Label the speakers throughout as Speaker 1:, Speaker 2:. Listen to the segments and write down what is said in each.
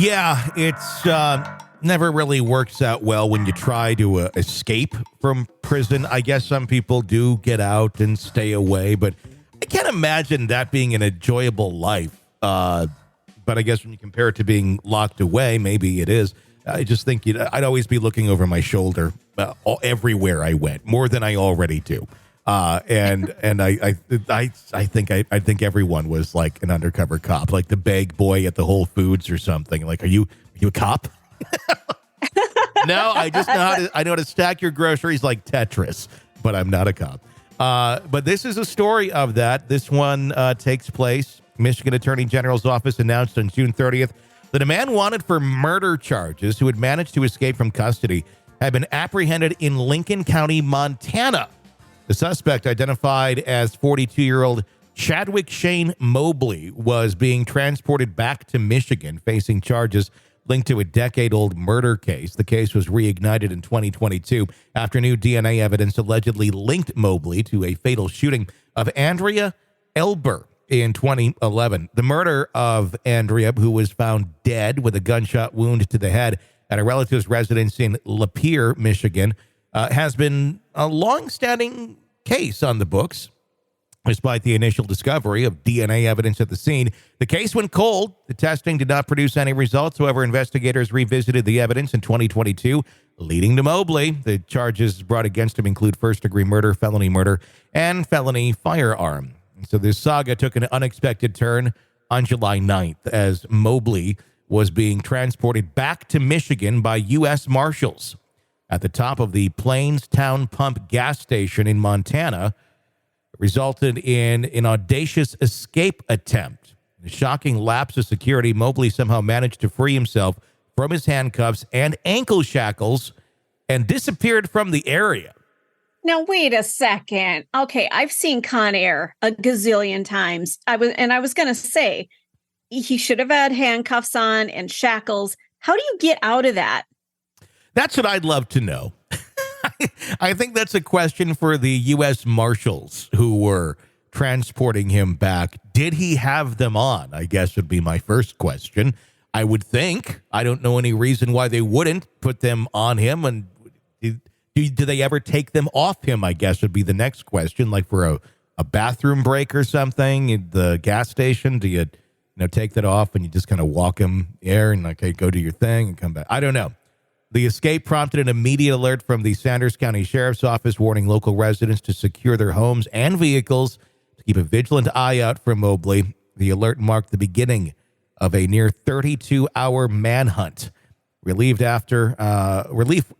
Speaker 1: Yeah, it's never really works out well when you try to escape from prison. I guess some people do get out and stay away, but I can't imagine that being an enjoyable life. But I guess when you compare it to being locked away, maybe it is. I just think I'd always be looking over my shoulder everywhere I went, more than I already do. And I think everyone was like an undercover cop, like the bag boy at the Whole Foods or something. Like, are you a cop? No, I just know how to stack your groceries like Tetris, but I'm not a cop. But this is a story of that. This one takes place. Michigan Attorney General's office announced on June 30th that a man wanted for murder charges who had managed to escape from custody had been apprehended in Lincoln County, Montana. The suspect, identified as 42-year-old Chadwick Shane Mobley, was being transported back to Michigan, facing charges linked to a decade-old murder case. The case was reignited in 2022 after new DNA evidence allegedly linked Mobley to a fatal shooting of Andrea Eilber in 2011. The murder of Andrea, who was found dead with a gunshot wound to the head at a relative's residence in Lapeer, Michigan, has been a long-standing case on the books. Despite the initial discovery of DNA evidence at the scene, the case went cold. The testing did not produce any results. However, investigators revisited the evidence in 2022, leading to Mobley. The charges brought against him include first-degree murder, felony murder, and felony firearm. So this saga took an unexpected turn on July 9th as Mobley was being transported back to Michigan by U.S. Marshals. At the top of the Plains Town Pump gas station in Montana, resulted in an audacious escape attempt. In a shocking lapse of security, Mobley somehow managed to free himself from his handcuffs and ankle shackles and disappeared from the area.
Speaker 2: Now, wait a second. Okay, I've seen Con Air a gazillion times. I was going to say, he should have had handcuffs on and shackles. How do you get out of that?
Speaker 1: That's what I'd love to know. I think that's a question for the U.S. Marshals who were transporting him back. Did he have them on? I guess would be my first question. I would think. I don't know any reason why they wouldn't put them on him. And do they ever take them off him, I guess would be the next question. Like for a bathroom break or something at the gas station, do you take that off and you just kind of walk him there and okay, go do your thing and come back? I don't know. The escape prompted an immediate alert from the Sanders County Sheriff's Office, warning local residents to secure their homes and vehicles to keep a vigilant eye out for Mobley. The alert marked the beginning of a near 32-hour manhunt. Relief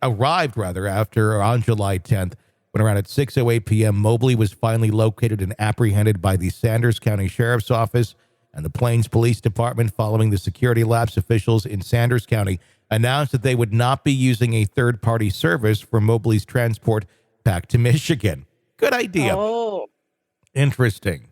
Speaker 1: arrived after on July 10th, when around at 6:08 p.m., Mobley was finally located and apprehended by the Sanders County Sheriff's Office and the Plains Police Department. Following the security lapse, officials in Sanders County announced that they would not be using a third-party service for Mobley's transport back to Michigan. Good idea.
Speaker 2: Oh.
Speaker 1: Interesting.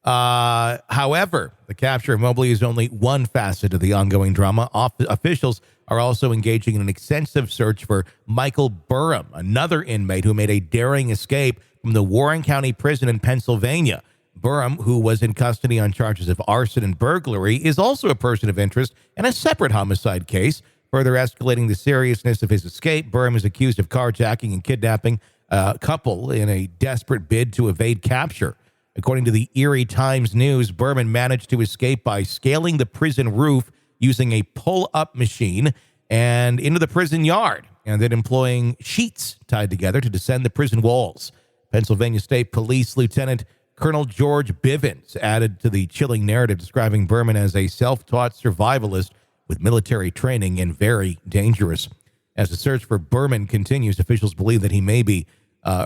Speaker 1: However, the capture of Mobley is only one facet of the ongoing drama. Officials are also engaging in an extensive search for Michael Burham, another inmate who made a daring escape from the Warren County Prison in Pennsylvania. Burham, who was in custody on charges of arson and burglary, is also a person of interest in a separate homicide case. Further escalating the seriousness of his escape, Burham is accused of carjacking and kidnapping a couple in a desperate bid to evade capture. According to the Erie Times News, Burham managed to escape by scaling the prison roof using a pull-up machine and into the prison yard, and then employing sheets tied together to descend the prison walls. Pennsylvania State Police Lieutenant Colonel George Bivens added to the chilling narrative, describing Burham as a self-taught survivalist with military training and very dangerous. As the search for Burham continues, officials believe that he may be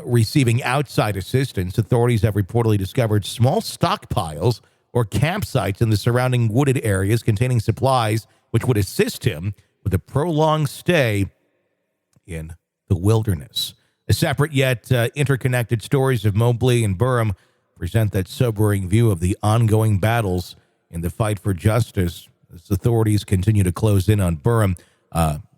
Speaker 1: receiving outside assistance. Authorities have reportedly discovered small stockpiles or campsites in the surrounding wooded areas containing supplies which would assist him with a prolonged stay in the wilderness. A separate yet interconnected stories of Mobley and Burham present that sobering view of the ongoing battles in the fight for justice. As authorities continue to close in on Burham,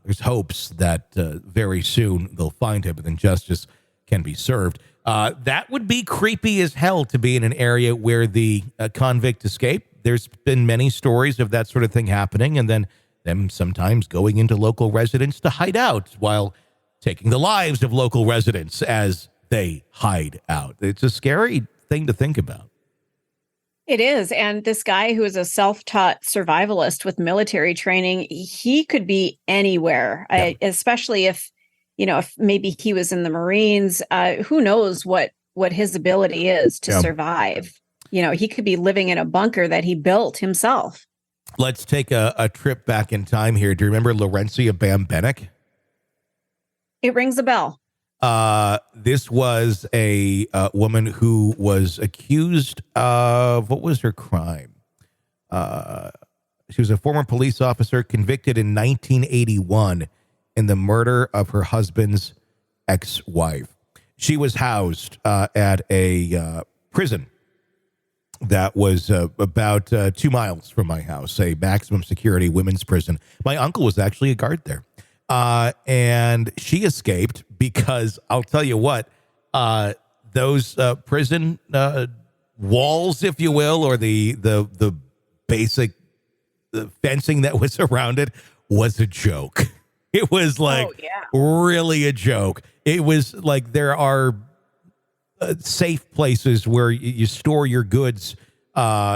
Speaker 1: there's hopes that very soon they'll find him and then justice can be served. That would be creepy as hell to be in an area where the convict escaped. There's been many stories of that sort of thing happening, and then them sometimes going into local residents to hide out while taking the lives of local residents as they hide out. It's a scary thing to think about.
Speaker 2: It is. And this guy who is a self-taught survivalist with military training, he could be anywhere, especially if maybe he was in the Marines. Who knows what his ability is to survive. He could be living in a bunker that he built himself.
Speaker 1: Let's take a trip back in time here. Do you remember Laurencia Bambenek?
Speaker 2: It rings a bell.
Speaker 1: This was a woman who was accused of, what was her crime? She was a former police officer convicted in 1981 in the murder of her husband's ex-wife. She was housed at a prison that was about 2 miles from my house, a maximum security women's prison. My uncle was actually a guard there. And she escaped because I'll tell you what, those prison walls, if you will, or the basic fencing that was around it was a joke. It was like really a joke. It was like there are safe places where you store your goods,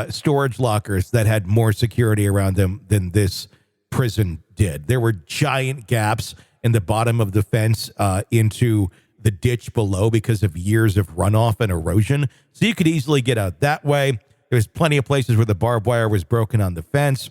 Speaker 1: storage lockers that had more security around them than this prison did. There were giant gaps in the bottom of the fence into the ditch below because of years of runoff and erosion. So you could easily get out that way. There's plenty of places where the barbed wire was broken on the fence.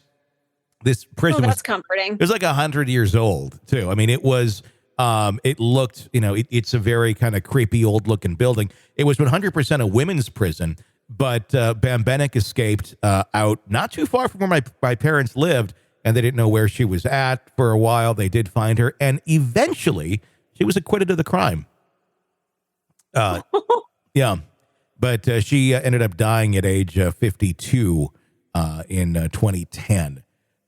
Speaker 1: This prison
Speaker 2: that's comforting.
Speaker 1: It was like 100 years old too. I mean, it was, it looked, it's a very kind of creepy old looking building. It was 100% a women's prison, but Bambenek escaped out not too far from where my parents lived, and they didn't know where she was at for a while. They did find her, and eventually she was acquitted of the crime. Yeah, but she ended up dying at age 52 in 2010.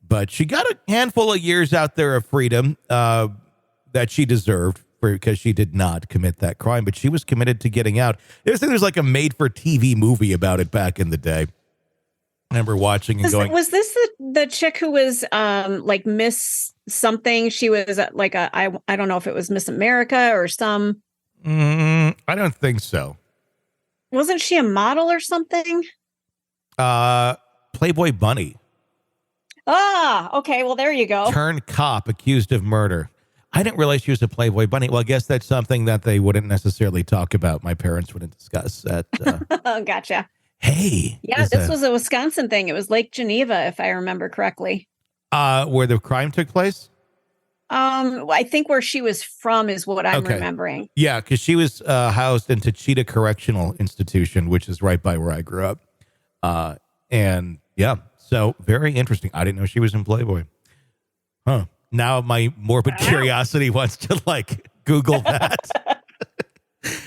Speaker 1: But she got a handful of years out there of freedom that she deserved because she did not commit that crime. But she was committed to getting out. There's like a made-for-TV movie about it back in the day. I remember watching and going.
Speaker 2: Was this the chick who was like Miss something? She was like I don't know if it was Miss America or some.
Speaker 1: I don't think so.
Speaker 2: Wasn't she a model or something?
Speaker 1: Playboy Bunny.
Speaker 2: Ah, okay. Well, there you go.
Speaker 1: Turned cop accused of murder. I didn't realize she was a Playboy Bunny. Well, I guess that's something that they wouldn't necessarily talk about. My parents wouldn't discuss that.
Speaker 2: Oh, gotcha.
Speaker 1: Hey.
Speaker 2: Yeah, this was a Wisconsin thing. It was Lake Geneva, if I remember correctly.
Speaker 1: Where the crime took place?
Speaker 2: I think where she was from is what I'm remembering.
Speaker 1: Yeah, because she was housed in Cheetah Correctional Institution, which is right by where I grew up. And yeah, so very interesting. I didn't know she was in Playboy. Huh. Now my morbid curiosity wants to like Google that.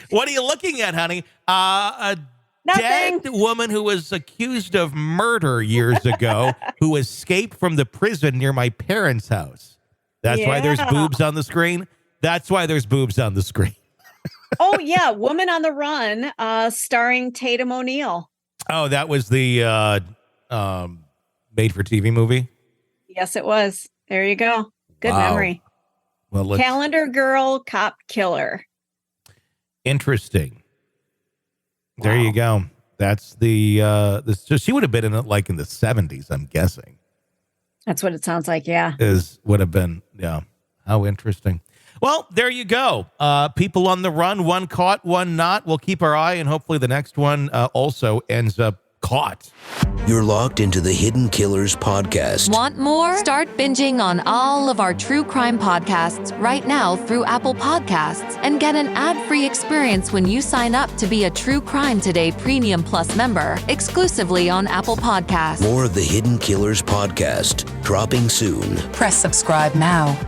Speaker 1: What are you looking at, honey? Dead woman who was accused of murder years ago who escaped from the prison near my parents' house. That's why there's boobs on the screen. That's why there's boobs on the screen.
Speaker 2: Oh, yeah. Woman on the Run, starring Tatum O'Neal.
Speaker 1: Oh, that was the made-for-TV movie?
Speaker 2: Yes, it was. There you go. Good memory.
Speaker 1: Well,
Speaker 2: Calendar Girl, Cop Killer.
Speaker 1: Interesting. There you go. That's the so she would have been in it like in the 70s, I'm guessing.
Speaker 2: That's what it sounds like, yeah.
Speaker 1: Would have been, yeah. How interesting. Well, there you go. People on the run, one caught, one not. We'll keep our eye, and hopefully the next one also ends up caught.
Speaker 3: You're locked into the Hidden Killers podcast.
Speaker 4: Want more? Start binging on all of our true crime podcasts right now through Apple Podcasts and get an ad-free experience when you sign up to be a True Crime Today Premium Plus member exclusively on Apple Podcasts.
Speaker 3: More of the Hidden Killers podcast dropping soon.
Speaker 5: Press subscribe now.